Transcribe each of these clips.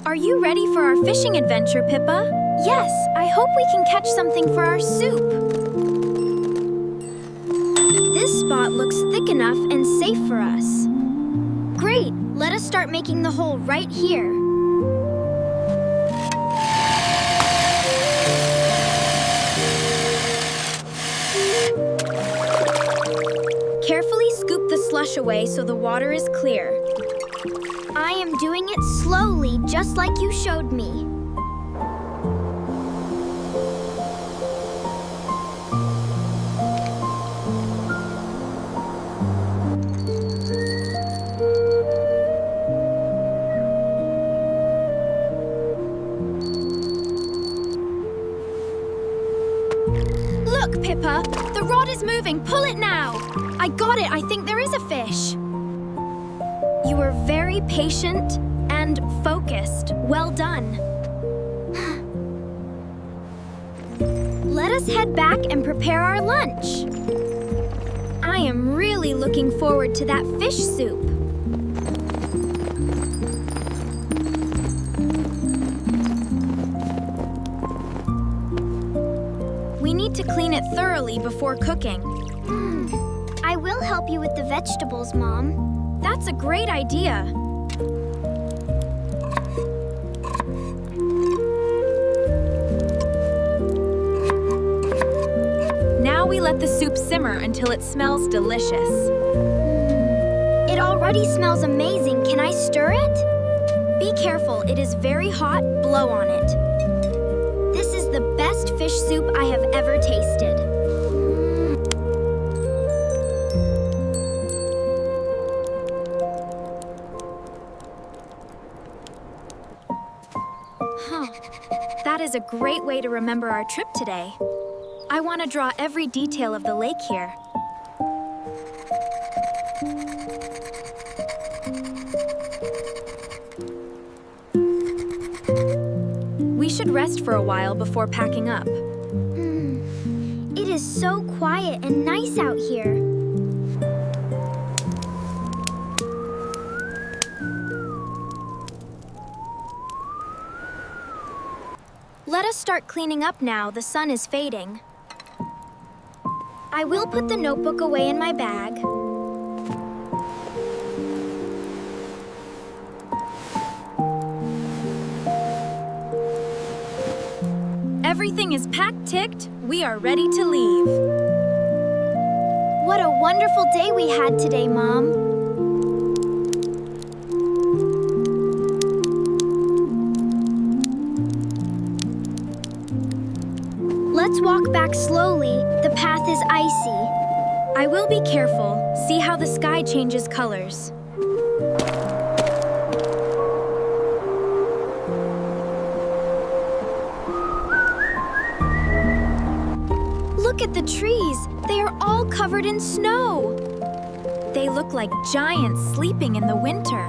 Are you ready for our fishing adventure, Pippa? Yes, I hope we can catch something for our soup. This spot looks thick enough and safe for us. Great, let us start making the hole right here. Carefully scoop the slush away so the water is clear. I am doing it slowly, just like you showed me. Look, Pippa, the rod is moving. Pull it now. I got it. I think there is a fish. You were very patient and focused. Well done. Let us head back and prepare our lunch. I am really looking forward to that fish soup. We need to clean it thoroughly before cooking. I will help you with the vegetables, Mom. That's a great idea. Now we let the soup simmer until it smells delicious. It already smells amazing. Can I stir it? Be careful, it is very hot. Blow on it. This is the best fish soup I have ever tasted. That is a great way to remember our trip today. I want to draw every detail of the lake here. We should rest for a while before packing up. It is so quiet and nice out here. Let us start cleaning up now. The sun is fading. I will put the notebook away in my bag. Everything is packed, ticked. We are ready to leave. What a wonderful day we had today, Mom. Let's walk back slowly. The path is icy. I will be careful. See how the sky changes colors. Look at the trees. They are all covered in snow. They look like giants sleeping in the winter.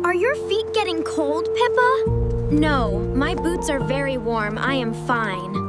Are your feet getting cold, Pippa? No, my boots are very warm. I am fine.